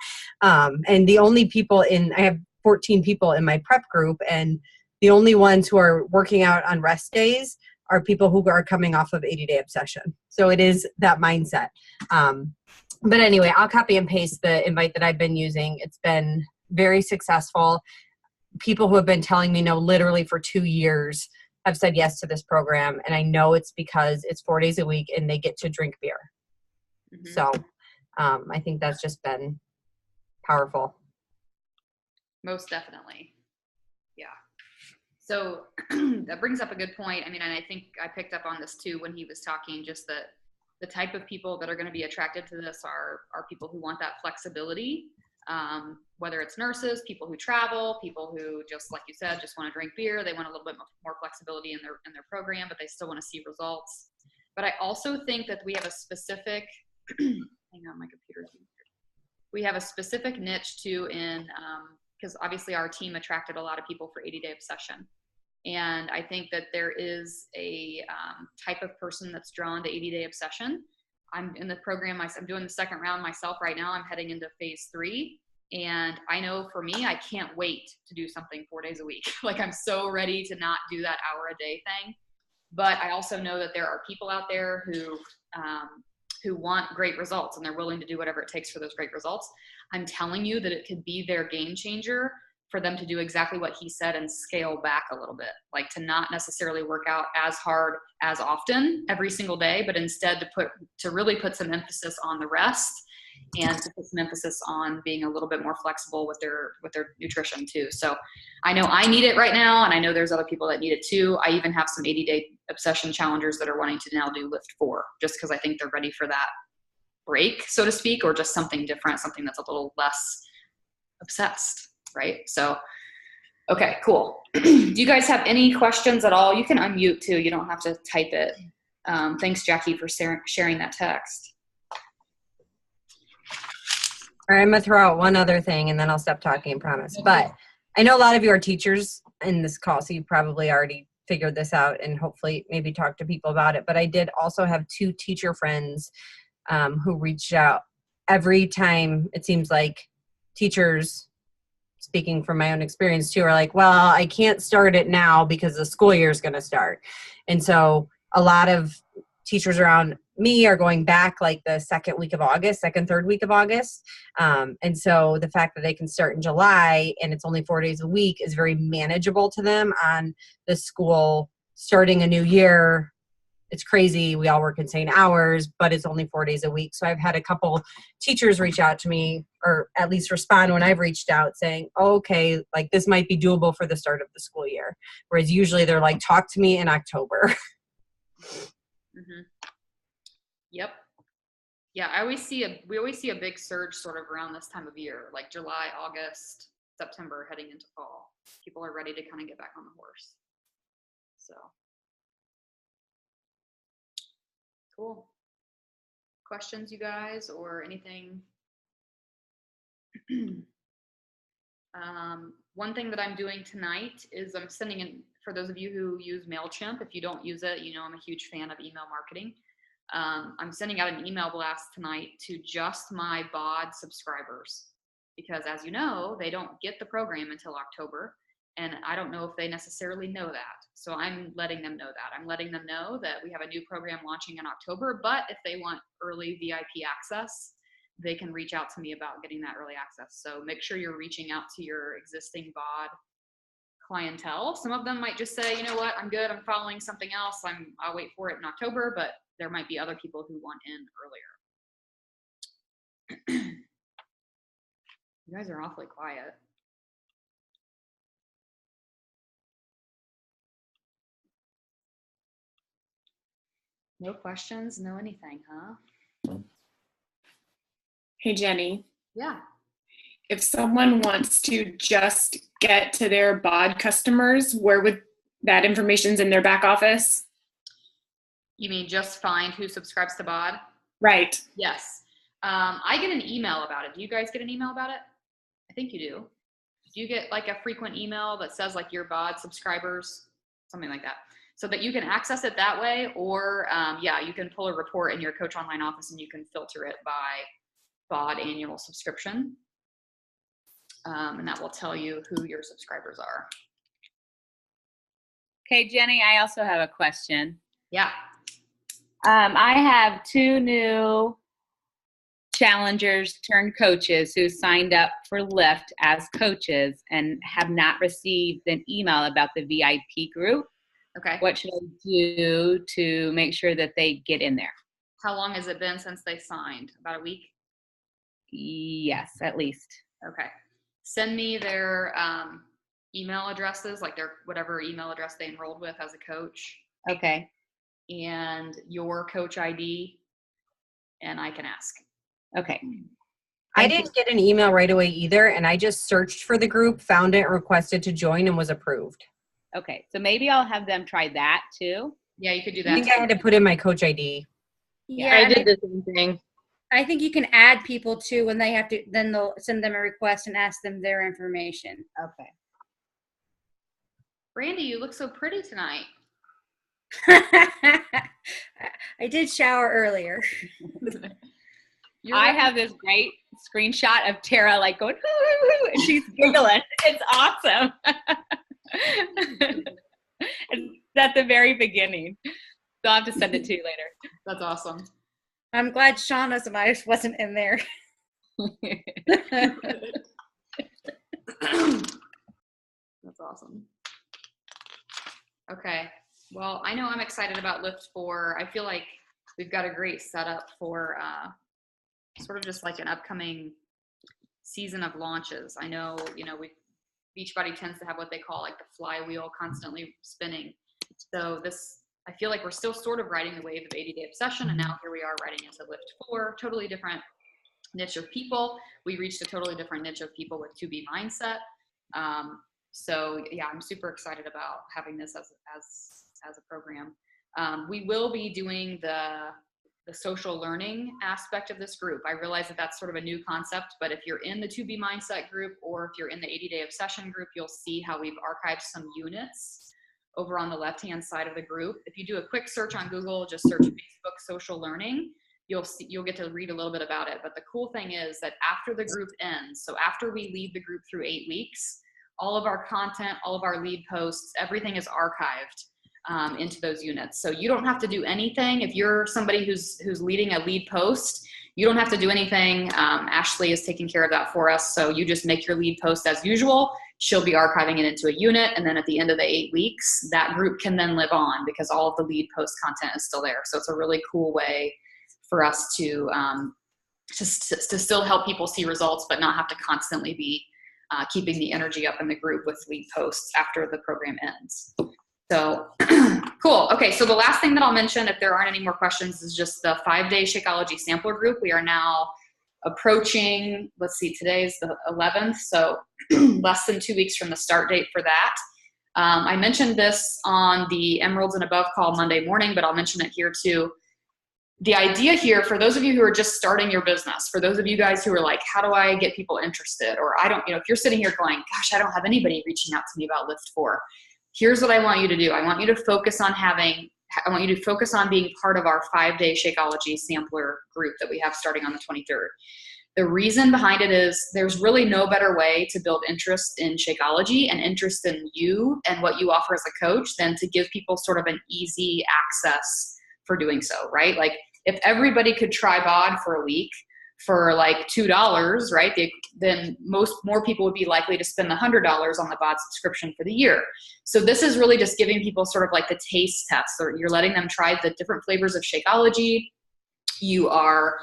And the only people I have 14 people in my prep group, and the only ones who are working out on rest days are people who are coming off of 80-day obsession. So it is that mindset. But anyway, I'll copy and paste the invite that I've been using. It's been very successful. People who have been telling me no literally for 2 years have said yes to this program. And I know it's because it's 4 days a week and they get to drink beer. Mm-hmm. So I think that's just been powerful. Most definitely. Yeah. So that brings up a good point. I mean, and I think I picked up on this too when he was talking, just that the type of people that are going to be attracted to this are people who want that flexibility, whether it's nurses, people who travel, people who, just like you said, just want to drink beer. They want a little bit more flexibility in their program, but they still want to see results. But I also think that we have a specific, hang on, my computer's weird. We have a specific niche too because obviously our team attracted a lot of people for 80-day obsession. And I think that there is a type of person that's drawn to 80-day obsession. I'm in the program, I'm doing the second round myself right now. I'm heading into phase 3. And I know for me, I can't wait to do something 4 days a week. Like, I'm so ready to not do that hour a day thing. But I also know that there are people out there who want great results, and they're willing to do whatever it takes for those great results. I'm telling you that it could be their game changer for them to do exactly what he said and scale back a little bit, like to not necessarily work out as hard as often every single day, but instead to really put some emphasis on the rest and to put some emphasis on being a little bit more flexible with their nutrition too. So I know I need it right now, and I know there's other people that need it too. I even have some 80-day obsession challengers that are wanting to now do LIIFT4 just because I think they're ready for that break, so to speak, or just something different, something that's a little less obsessed. Right? So, okay, cool. Do you guys have any questions at all? You can unmute too. You don't have to type it. Thanks, Jackie, for sharing that text. All right, I'm going to throw out one other thing and then I'll stop talking, I promise. But I know a lot of you are teachers in this call, so you probably already figured this out and hopefully maybe talk to people about it. But I did also have 2 teacher friends who reached out. Every time it seems like teachers, speaking from my own experience too, are like, well, I can't start it now because the school year is going to start. And so a lot of teachers around me are going back like the second, third week of August. And so the fact that they can start in July and it's only 4 days a week is very manageable to them on the school starting a new year. It's crazy. We all work insane hours, but it's only 4 days a week. So I've had a couple teachers reach out to me, or at least respond when I've reached out saying, oh, okay, like this might be doable for the start of the school year. Whereas usually they're like, talk to me in October. Mm-hmm. Yep. Yeah, we always see a big surge sort of around this time of year, like July, August, September, heading into fall. People are ready to kind of get back on the horse. So cool. Questions, you guys, or anything? One thing that I'm doing tonight is I'm sending in, for those of you who use MailChimp, if you don't use it, you know I'm a huge fan of email marketing. I'm sending out an email blast tonight to just my BOD subscribers, because as you know, they don't get the program until October, and I don't know if they necessarily know that. So I'm letting them know that. I'm letting them know that we have a new program launching in October, but if they want early VIP access, they can reach out to me about getting that early access. So make sure you're reaching out to your existing BOD clientele. Some of them might just say, you know what, I'm good, I'm following something else, I'll wait for it in October, but there might be other people who want in earlier. You guys are awfully quiet. No questions, no anything, huh? Hey, Jenny. Yeah. If someone wants to just get to their BOD customers, where would that information's in their back office? You mean just find who subscribes to BOD? Right. Yes. I get an email about it. Do you guys get an email about it? I think you do. Do you get like a frequent email that says like your BOD subscribers, something like that, so that you can access it that way? Or yeah, you can pull a report in your Coach Online office and you can filter it by BOD annual subscription. And that will tell you who your subscribers are. Okay, Jenny, I also have a question. Yeah. I have 2 new challengers turned coaches who signed up for LIIFT as coaches and have not received an email about the VIP group. Okay. What should I do to make sure that they get in there? How long has it been since they signed? About a week? Yes, at least. Okay. Send me their email addresses, like their whatever email address they enrolled with as a coach. Okay. And your coach ID, and I can ask. Okay. I didn't get an email right away either, and I just searched for the group, found it, requested to join, and was approved. Okay. So maybe I'll have them try that too. Yeah, you could do I that. think I had to put in my coach ID. Yeah, I and did the same thing. I think you can add people too when they have to, then they'll send them a request and ask them their information. Okay. Brandy, you look so pretty tonight. I did shower earlier. I have this great screenshot of Tara like going, "Hoo, hoo, hoo," and she's giggling. It's awesome. It's at the very beginning. So I'll have to send it to you later. That's awesome. I'm glad Shauna's and I wasn't in there. That's awesome. Okay. Well, I know I'm excited about LIIFT4. I feel like we've got a great setup for sort of just like an upcoming season of launches. I know, Beachbody tends to have what they call like the flywheel constantly spinning. So I feel like we're still sort of riding the wave of 80-day obsession, and now here we are riding into LIIFT4, totally different niche of people. We reached a totally different niche of people with 2B mindset. So yeah, I'm super excited about having this as a program. We will be doing the social learning aspect of this group. I realize that that's sort of a new concept, but if you're in the 2B mindset group, or if you're in the 80-day obsession group, you'll see how we've archived some units over on the left-hand side of the group. If you do a quick search on Google, just search Facebook social learning, you'll get to read a little bit about it. But the cool thing is that after the group ends, so after we lead the group through 8 weeks, all of our content, all of our lead posts, everything is archived into those units. So you don't have to do anything. If you're somebody who's leading a lead post, you don't have to do anything. Ashley is taking care of that for us. So you just make your lead post as usual. She'll be archiving it into a unit. And then at the end of the 8 weeks, that group can then live on because all of the lead post content is still there. So it's a really cool way for us to still help people see results, but not have to constantly be keeping the energy up in the group with lead posts after the program ends. So Cool. Okay, so the last thing that I'll mention, if there aren't any more questions, is just the 5-day Shakeology sampler group. We are now approaching, let's see, today's the 11th, so less than 2 weeks from the start date for that. I mentioned this on the Emeralds and Above call Monday morning, but I'll mention it here too. The idea here, for those of you who are just starting your business, for those of you guys who are like, how do I get people interested? Or I don't, if you're sitting here going, gosh, I don't have anybody reaching out to me about LIIFT4. Here's what I want you to do. I want you to focus on being part of our 5-day Shakeology sampler group that we have starting on the 23rd. The reason behind it is there's really no better way to build interest in Shakeology and interest in you and what you offer as a coach than to give people sort of an easy access for doing so, right? Like if everybody could try BOD for a week for like $2, right, then more people would be likely to spend the $100 on the BOD subscription for the year. So this is really just giving people sort of like the taste test, or you're letting them try the different flavors of Shakeology. You are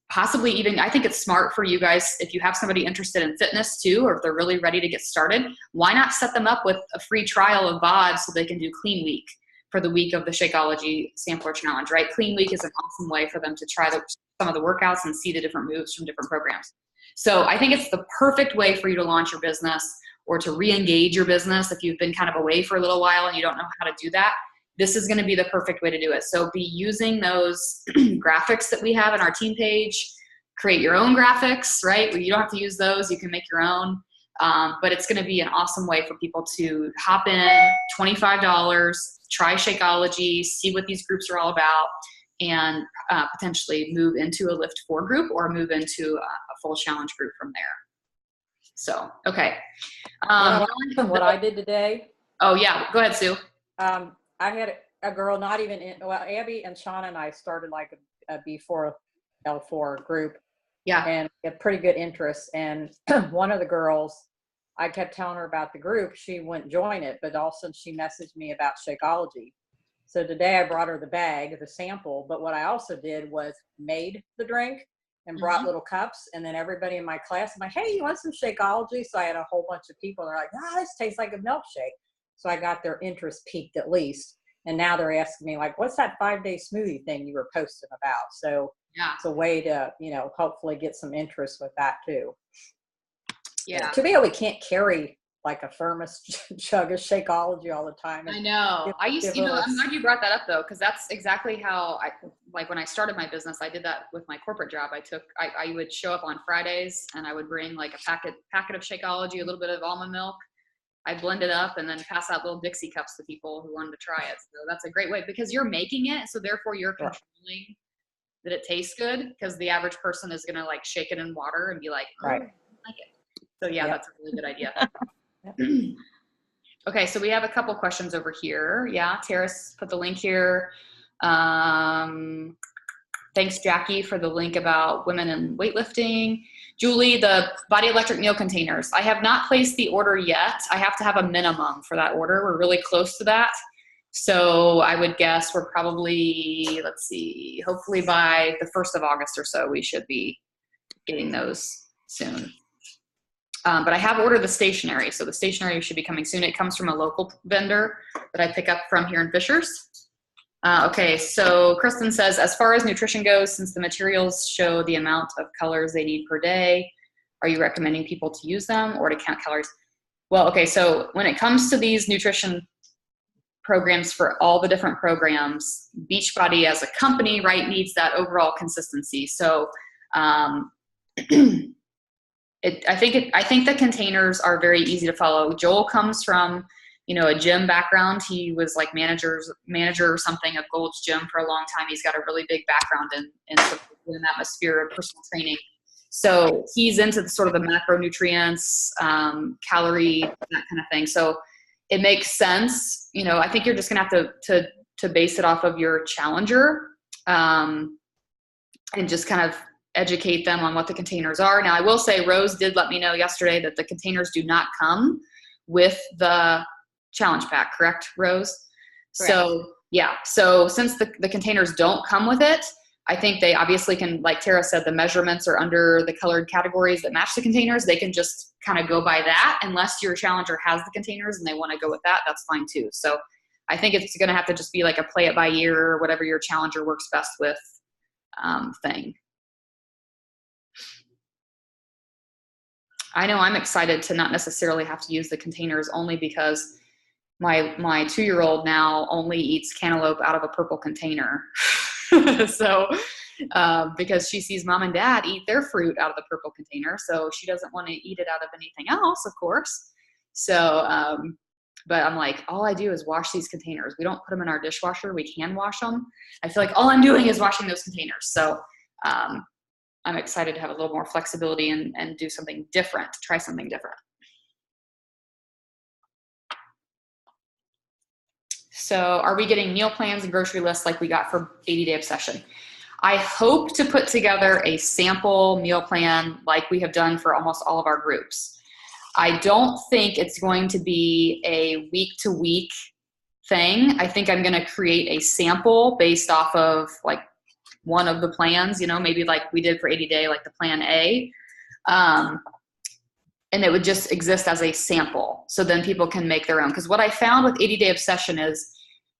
possibly even, I think it's smart for you guys, if you have somebody interested in fitness too, or if they're really ready to get started, why not set them up with a free trial of BOD so they can do Clean Week for the week of the Shakeology Sampler Challenge, right? Clean Week is an awesome way for them to try some of the workouts and see the different moves from different programs. So I think it's the perfect way for you to launch your business or to re-engage your business if you've been kind of away for a little while and you don't know how to do that. This is going to be the perfect way to do it. So be using those graphics that we have on our team page. Create your own graphics, right? You don't have to use those. You can make your own. But it's going to be an awesome way for people to hop in, $25, try Shakeology, see what these groups are all about, and potentially move into a LIIFT4 group or move into a full challenge group from there. So, okay. What I did today. Oh, yeah. Go ahead, Sue. I had a girl, not even in, well, Abby and Shauna and I started like a B4 L4 group. Yeah. And had pretty good interest. And one of the girls, I kept telling her about the group. She wouldn't join it, but also she messaged me about Shakeology. So today I brought her the bag, the sample. But what I also did was made the drink and brought little cups. And then everybody in my class, I'm like, hey, you want some Shakeology? So I had a whole bunch of people. They're like, this tastes like a milkshake. So I got their interest peaked at least. And now they're asking me like, what's that 5-day smoothie thing you were posting about? So yeah, it's a way to, hopefully get some interest with that too. Yeah. Too bad we can't carry like a thermos jug of Shakeology all the time. I know. I'm glad you brought that up though, because that's exactly how when I started my business, I did that with my corporate job. I would show up on Fridays and I would bring like a packet of Shakeology, a little bit of almond milk. I blend it up and then pass out little Dixie cups to people who wanted to try it. So that's a great way because you're making it. So therefore you're controlling that it tastes good, because the average person is going to like shake it in water and be like, I don't like it. So yeah, that's a really good idea. Okay. So we have a couple questions over here. Yeah. Terrace put the link here. Thanks, Jackie, for the link about women in weightlifting. Julie, the Body Electric meal containers. I have not placed the order yet. I have to have a minimum for that order. We're really close to that. So I would guess we're probably, let's see, hopefully by the 1st of August or so, we should be getting those soon. But I have ordered the stationery. So the stationery should be coming soon. It comes from a local vendor that I pick up from here in Fishers. Okay, so Kristen says, as far as nutrition goes, since the materials show the amount of colors they need per day, are you recommending people to use them or to count calories? Well, okay, so when it comes to these nutrition programs for all the different programs, Beachbody as a company, right, needs that overall consistency. So I think the containers are very easy to follow. Joel comes from a gym background. He was like manager or something of Gold's Gym for a long time. He's got a really big background in an atmosphere of personal training. So he's into the sort of the macronutrients, calorie, that kind of thing. So it makes sense. I think you're just gonna have to base it off of your challenger, and just kind of educate them on what the containers are. Now I will say Rose did let me know yesterday that the containers do not come with the challenge pack, correct, Rose? Correct. So yeah, so since the containers don't come with it, I think they obviously can, like Tara said, the measurements are under the colored categories that match the containers. They can just kind of go by that, unless your challenger has the containers and they want to go with that, that's fine too. So I think it's going to have to just be like a play it by ear, or whatever your challenger works best with thing. I know I'm excited to not necessarily have to use the containers, only because my 2-year-old now only eats cantaloupe out of a purple container. So because she sees mom and dad eat their fruit out of the purple container, so she doesn't want to eat it out of anything else, of course. So but I'm like, all I do is wash these containers. We don't put them in our dishwasher. We can wash them. I feel like all I'm doing is washing those containers. So I'm excited to have a little more flexibility and do something different, try something different. So are we getting meal plans and grocery lists like we got for 80-Day Obsession? I hope to put together a sample meal plan like we have done for almost all of our groups. I don't think it's going to be a week-to-week thing. I think I'm going to create a sample based off of like one of the plans, you know, maybe like we did for 80-Day, like the plan A. And it would just exist as a sample. So then people can make their own. Because what I found with 80-Day Obsession is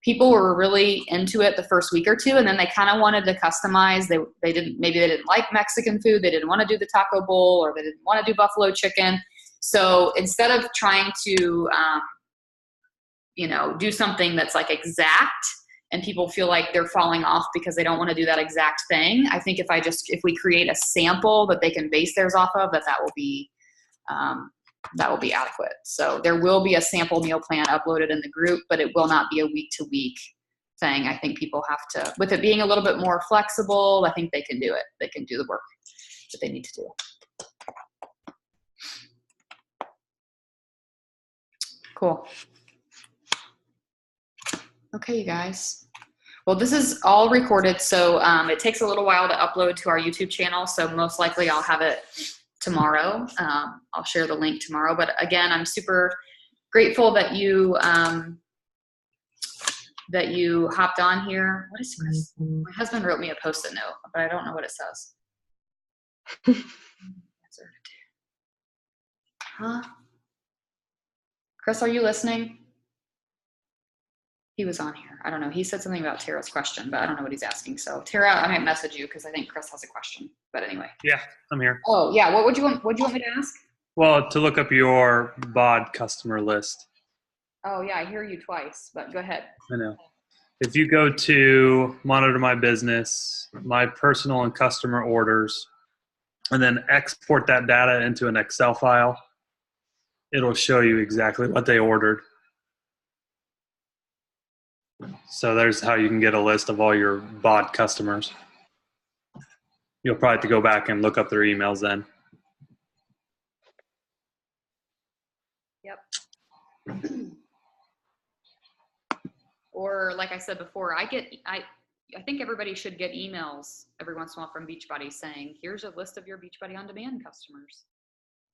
people were really into it the first week or two, and then they kind of wanted to customize. Maybe they didn't like Mexican food. They didn't want to do the taco bowl, or they didn't want to do buffalo chicken. So instead of trying to, you know, do something that's like exact and people feel like they're falling off because they don't want to do that exact thing, I think if we create a sample that they can base theirs off of, that will be adequate. So there will be a sample meal plan uploaded in the group, but it will not be a week-to-week thing. I think people have to, with it being a little bit more flexible, I think they can do it. They can do the work that they need to do. Cool. Okay, you guys. Well, this is all recorded, so it takes a little while to upload to our YouTube channel, so most likely I'll have it tomorrow. I'll share the link tomorrow. But again, I'm super grateful that you hopped on here. What is Chris? My husband wrote me a Post-it note, but I don't know what it says. Huh? Chris, are you listening? He was on here. I don't know. He said something about Tara's question, but I don't know what he's asking. So Tara, I might message you because I think Chris has a question. But anyway. Yeah, I'm here. Oh yeah. What would you want me to ask? Well, to look up your bod customer list. Oh yeah, I hear you twice, but go ahead. I know. If you go to Monitor My Business, My Personal and Customer Orders, and then export that data into an Excel file, it'll show you exactly what they ordered. So there's how you can get a list of all your bod customers. You'll probably have to go back and look up their emails then. Yep. Or like I said before, I think everybody should get emails every once in a while from Beachbody saying, here's a list of your Beachbody On Demand customers.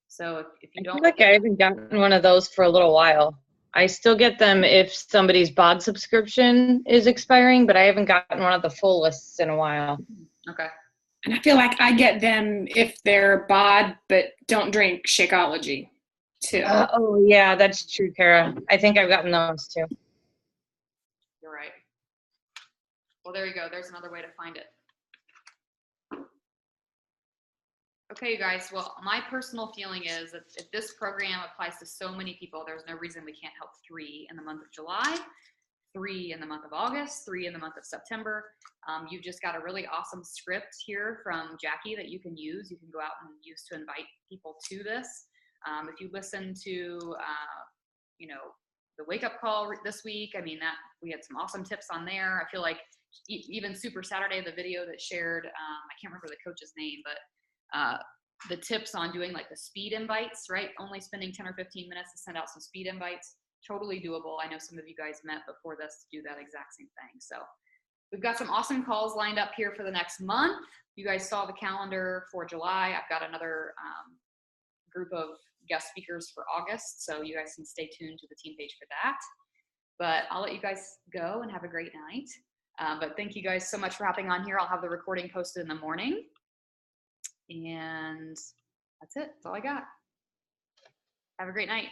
So if you don't. I feel like I haven't gotten one of those for a little while. I still get them if somebody's bod subscription is expiring, but I haven't gotten one of the full lists in a while. Okay. And I feel like I get them if they're bod but don't drink Shakeology too. Oh yeah, that's true, Kara. I think I've gotten those too. You're right. Well, there you go. There's another way to find it. Okay, you guys. Well, my personal feeling is that if this program applies to so many people, there's no reason we can't help 3 in the month of July, 3 in the month of August, 3 in the month of September. You've just got a really awesome script here from Jackie that you can use. You can go out and use to invite people to this. If you listen to, the wake up call this week, I mean, that we had some awesome tips on there. I feel like even Super Saturday, the video that shared, I can't remember the coach's name, but the tips on doing like the speed invites, right? Only spending 10 or 15 minutes to send out some speed invites, totally doable. I know some of you guys met before this to do that exact same thing. So we've got some awesome calls lined up here for the next month. You guys saw the calendar for July. I've got another group of guest speakers for August, so you guys can stay tuned to the team page for that. But I'll let you guys go and have a great night. But thank you guys so much for hopping on here. I'll have the recording posted in the morning. And that's it. That's all I got. Have a great night.